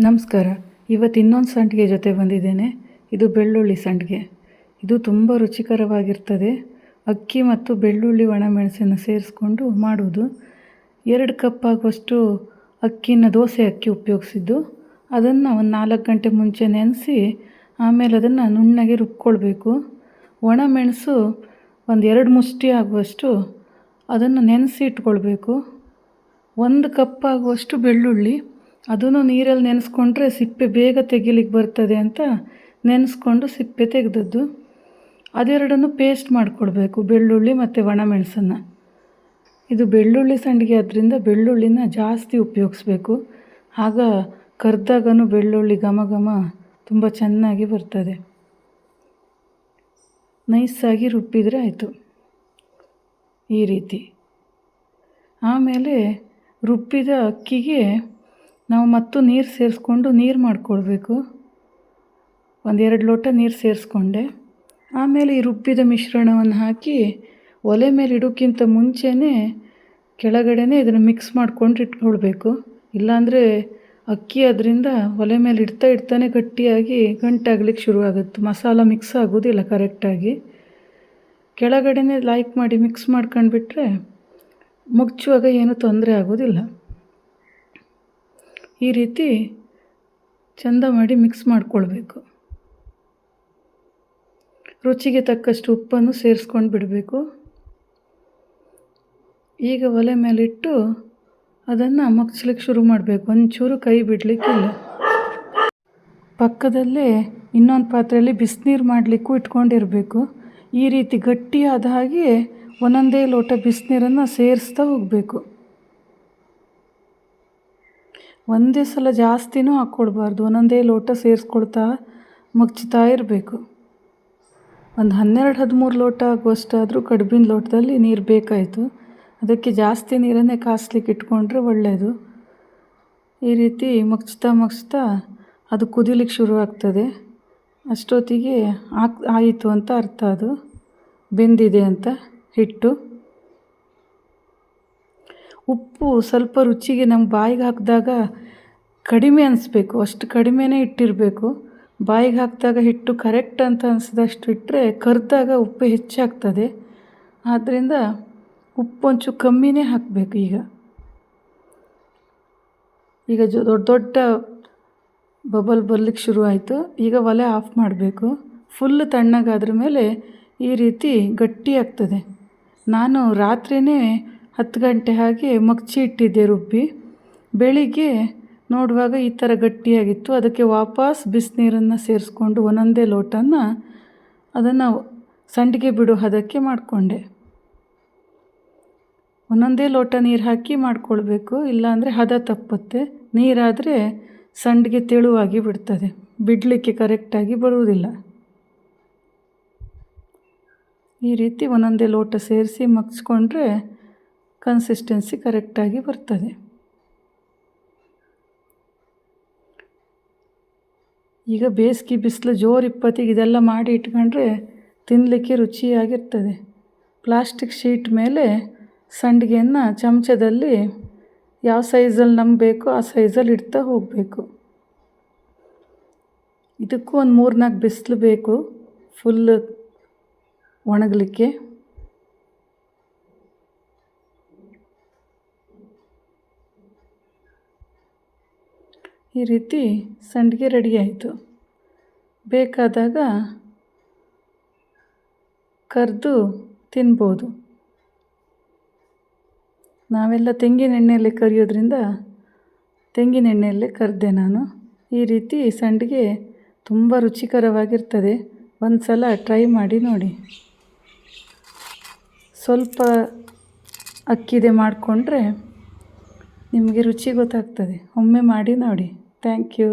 ನಮಸ್ಕಾರ. ಇವತ್ತು ಇನ್ನೊಂದು ಸಂಡಿಗೆ ಜೊತೆ ಬಂದಿದ್ದೇನೆ. ಇದು ಬೆಳ್ಳುಳ್ಳಿ ಸಂಡಿಗೆ. ಇದು ತುಂಬ ರುಚಿಕರವಾಗಿರ್ತದೆ. ಅಕ್ಕಿ ಮತ್ತು ಬೆಳ್ಳುಳ್ಳಿ ಒಣಮೆಣಸನ್ನು ಸೇರಿಸ್ಕೊಂಡು ಮಾಡೋದು. 2 ಕಪ್ ಆಗುವಷ್ಟು ದೋಸೆ ಅಕ್ಕಿ ಉಪಯೋಗಿಸಿದ್ದು. ಅದನ್ನು ಒಂದು 4 ಗಂಟೆ ಮುಂಚೆ ನೆನೆಸಿ ಆಮೇಲೆ ಅದನ್ನು ನುಣ್ಣಗೆ ರುಬ್ಕೊಳ್ಬೇಕು. ಒಣಮೆಣಸು ಒಂದು 2 ಮುಷ್ಟಿ ಆಗುವಷ್ಟು ಅದನ್ನು ನೆನೆಸಿ ಇಟ್ಕೊಳ್ಬೇಕು. 1 ಕಪ್ ಆಗುವಷ್ಟು ಬೆಳ್ಳುಳ್ಳಿ, ಅದನ್ನು ನೀರಲ್ಲಿ ನೆನೆಸ್ಕೊಂಡ್ರೆ ಸಿಪ್ಪೆ ಬೇಗ ತೆಗಿಲಿಕ್ಕೆ ಬರ್ತದೆ ಅಂತ ನೆನೆಸ್ಕೊಂಡು ಸಿಪ್ಪೆ ತೆಗೆದದ್ದು. ಅದೆರಡನ್ನು ಪೇಸ್ಟ್ ಮಾಡಿಕೊಳ್ಬೇಕು, ಬೆಳ್ಳುಳ್ಳಿ ಮತ್ತು ಒಣಮೆಣಸನ್ನು. ಇದು ಬೆಳ್ಳುಳ್ಳಿ ಸಂಡಿಗೆ ಆದ್ದರಿಂದ ಬೆಳ್ಳುಳ್ಳಿನ ಜಾಸ್ತಿ ಉಪಯೋಗಿಸ್ಬೇಕು. ಆಗ ಕರ್ದಾಗನೂ ಬೆಳ್ಳುಳ್ಳಿ ಘಮ ಘಮ ತುಂಬ ಚೆನ್ನಾಗಿ ಬರ್ತದೆ. ನೈಸಾಗಿ ರುಬ್ಬಿದರೆ ಆಯಿತು. ಈ ರೀತಿ ಆಮೇಲೆ ರುಬ್ಬಿದ ಅಕ್ಕಿಗೆ ನಾವು ಮತ್ತು ನೀರು ಸೇರಿಸ್ಕೊಂಡು ನೀರು ಮಾಡಿಕೊಳ್ಬೇಕು. 1-2 ಲೋಟ ನೀರು ಸೇರಿಸ್ಕೊಂಡೆ. ಆಮೇಲೆ ಈ ರುಬ್ಬಿದ ಮಿಶ್ರಣವನ್ನು ಹಾಕಿ ಒಲೆ ಮೇಲೆ ಇಡೋಕ್ಕಿಂತ ಮುಂಚೆನೇ ಕೆಳಗಡೆನೇ ಇದನ್ನು ಮಿಕ್ಸ್ ಮಾಡ್ಕೊಂಡು ಇಟ್ಕೊಳ್ಬೇಕು. ಇಲ್ಲಾಂದರೆ ಅಕ್ಕಿ ಅದರಿಂದ ಒಲೆ ಮೇಲೆ ಇಡ್ತಾನೆ ಗಟ್ಟಿಯಾಗಿ ಗಂಟಾಗ್ಲಿಕ್ಕೆ ಶುರುವಾಗುತ್ತೆ. ಮಸಾಲ ಮಿಕ್ಸ್ ಆಗೋದಿಲ್ಲ ಕರೆಕ್ಟಾಗಿ. ಕೆಳಗಡೆನೇ ಲೈಕ್ ಮಾಡಿ ಮಿಕ್ಸ್ ಮಾಡ್ಕೊಂಡ್ಬಿಟ್ರೆ ಮುಚ್ಚುವಾಗ ಏನೂ ತೊಂದರೆ ಆಗೋದಿಲ್ಲ. ಈ ರೀತಿ ಚೆಂದ ಮಾಡಿ ಮಿಕ್ಸ್ ಮಾಡಿಕೊಳ್ಬೇಕು. ರುಚಿಗೆ ತಕ್ಕಷ್ಟು ಉಪ್ಪನ್ನು ಸೇರಿಸ್ಕೊಂಡು ಬಿಡಬೇಕು. ಈಗ ಒಲೆ ಮೇಲಿಟ್ಟು ಅದನ್ನು ಮಗ್ಚಲಿಕ್ಕೆ ಶುರು ಮಾಡಬೇಕು. ಒಂಚೂರು ಕೈ ಬಿಡಲಿಕ್ಕಿಲ್ಲ. ಪಕ್ಕದಲ್ಲೇ ಇನ್ನೊಂದು ಪಾತ್ರೆಯಲ್ಲಿ ಬಿಸಿನೀರು ಮಾಡಲಿಕ್ಕೂ ಇಟ್ಕೊಂಡಿರಬೇಕು. ಈ ರೀತಿ ಗಟ್ಟಿಯಾದ ಹಾಗೆ ಒಂದೊಂದೇ ಲೋಟ ಬಿಸಿನೀರನ್ನು ಸೇರಿಸ್ತಾ ಹೋಗಬೇಕು. ಒಂದೇ ಸಲ ಜಾಸ್ತಿನೂ ಹಾಕ್ಕೊಳ್ಬಾರ್ದು. ಒಂದೊಂದೇ ಲೋಟ ಸೇರಿಸ್ಕೊಳ್ತಾ ಮಗ್ಚ್ತಾ ಇರಬೇಕು. ಒಂದು 12-13 ಲೋಟ ಆಗುವಷ್ಟಾದರೂ ಕಡುಬಿನ ಲೋಟದಲ್ಲಿ ನೀರು ಬೇಕಾಯಿತು. ಅದಕ್ಕೆ ಜಾಸ್ತಿ ನೀರನ್ನೇ ಕಾಸ್ಲಿಕ್ಕೆ ಇಟ್ಕೊಂಡ್ರೆ ಒಳ್ಳೆಯದು. ಈ ರೀತಿ ಮಗ್ಚ್ತಾ ಅದು ಕುದಿಲಿಕ್ಕೆ ಶುರುವಾಗ್ತದೆ. ಅಷ್ಟೊತ್ತಿಗೆ ಆಯಿತು ಅಂತ ಅರ್ಥ, ಅದು ಬೆಂದಿದೆ ಅಂತ ಹಿಟ್ಟು. ಉಪ್ಪು ಸ್ವಲ್ಪ ರುಚಿಗೆ ನಮ್ಮ ಬಾಯಿಗೆ ಹಾಕಿದಾಗ ಕಡಿಮೆ ಅನಿಸ್ಬೇಕು, ಅಷ್ಟು ಕಡಿಮೆನೇ ಇಟ್ಟಿರಬೇಕು. ಬಾಯಿಗೆ ಹಾಕಿದಾಗ ಹಿಟ್ಟು ಕರೆಕ್ಟ್ ಅಂತ ಅನಿಸಿದಷ್ಟು ಇಟ್ಟರೆ ಕರೆದಾಗ ಉಪ್ಪು ಹೆಚ್ಚಾಗ್ತದೆ. ಆದ್ದರಿಂದ ಉಪ್ಪು ಒಂಚೂರು ಕಮ್ಮಿನೇ ಹಾಕಬೇಕು. ಈಗ ದೊಡ್ಡ ಬಬಲ್ ಬರ್ಲಿಕ್ಕೆ ಶುರುವಾಯಿತು. ಈಗ ಒಲೆ ಆಫ್ ಮಾಡಬೇಕು. ಫುಲ್ ತಣ್ಣಗಾದ್ರ ಮೇಲೆ ಈ ರೀತಿ ಗಟ್ಟಿ ಆಗ್ತದೆ. ನಾನು ರಾತ್ರಿಯೇ 10 ಗಂಟೆ ಹಾಗೆ ಮಗ್ಚಿ ಇಟ್ಟಿದ್ದೆ ರುಬ್ಬಿ. ಬೆಳಿಗ್ಗೆ ನೋಡುವಾಗ ಈ ಥರ ಗಟ್ಟಿಯಾಗಿತ್ತು. ಅದಕ್ಕೆ ವಾಪಸ್ ಬಿಸಿನೀರನ್ನು ಸೇರಿಸ್ಕೊಂಡು ಒಂದೊಂದೇ ಲೋಟನ ಅದನ್ನು ಸಂಡಿಗೆ ಬಿಡೋ ಹದಕ್ಕೆ ಮಾಡಿಕೊಂಡೆ. ಒಂದೊಂದೇ ಲೋಟ ನೀರು ಹಾಕಿ ಮಾಡಿಕೊಳ್ಬೇಕು, ಇಲ್ಲಾಂದರೆ ಹದ ತಪ್ಪುತ್ತೆ. ನೀರಾದರೆ ಸಂಡಿಗೆ ತೆಳುವಾಗಿ ಬಿಡ್ತದೆ, ಬಿಡಲಿಕ್ಕೆ ಕರೆಕ್ಟಾಗಿ ಬರುವುದಿಲ್ಲ. ಈ ರೀತಿ ಒಂದೊಂದೇ ಲೋಟ ಸೇರಿಸಿ ಮಗ್ಚ್ಕೊಂಡ್ರೆ ಕನ್ಸಿಸ್ಟೆನ್ಸಿ ಕರೆಕ್ಟಾಗಿ ಬರ್ತದೆ. ಈಗ ಬೇಸಿಗೆ ಬಿಸಿಲು ಜೋರು ಇಪ್ಪತ್ತಿಗೆ ಇದೆಲ್ಲ ಮಾಡಿ ಇಟ್ಕೊಂಡ್ರೆ ತಿನ್ನಲಿಕ್ಕೆ ರುಚಿಯಾಗಿರ್ತದೆ. ಪ್ಲಾಸ್ಟಿಕ್ ಶೀಟ್ ಮೇಲೆ ಸಂಡಿಗೆಯನ್ನು ಚಮಚದಲ್ಲಿ ಯಾವ ಸೈಜಲ್ಲಿ ನಮ್ಗೆ ಬೇಕೋ ಆ ಸೈಜಲ್ಲಿ ಇಡ್ತಾ ಹೋಗಬೇಕು. ಇದಕ್ಕೂ ಒಂದು 3-4 ಬಿಸಿಲು ಬೇಕು ಫುಲ್ ಒಣಗಲಿಕ್ಕೆ. ಈ ರೀತಿ ಸಂಡಿಗೆ ರೆಡಿ ಆಯಿತು. ಬೇಕಾದಾಗ ಕರೆದು ತಿನ್ಬೋದು. ನಾವೆಲ್ಲ ತೆಂಗಿನ ಎಣ್ಣೆಯಲ್ಲೇ ಕರಿಯೋದ್ರಿಂದ ತೆಂಗಿನ ಎಣ್ಣೆಯಲ್ಲೇ ಕರೆದೆ ನಾನು. ಈ ರೀತಿ ಸಂಡಿಗೆ ತುಂಬ ರುಚಿಕರವಾಗಿರ್ತದೆ. ಒಂದು ಸಲ ಟ್ರೈ ಮಾಡಿ ನೋಡಿ. ಸ್ವಲ್ಪ ಅಕ್ಕಿದೆ ಮಾಡಿಕೊಂಡ್ರೆ ನಿಮಗೆ ರುಚಿ ಗೊತ್ತಾಗ್ತದೆ. ಒಮ್ಮೆ ಮಾಡಿ ನೋಡಿ. Thank you.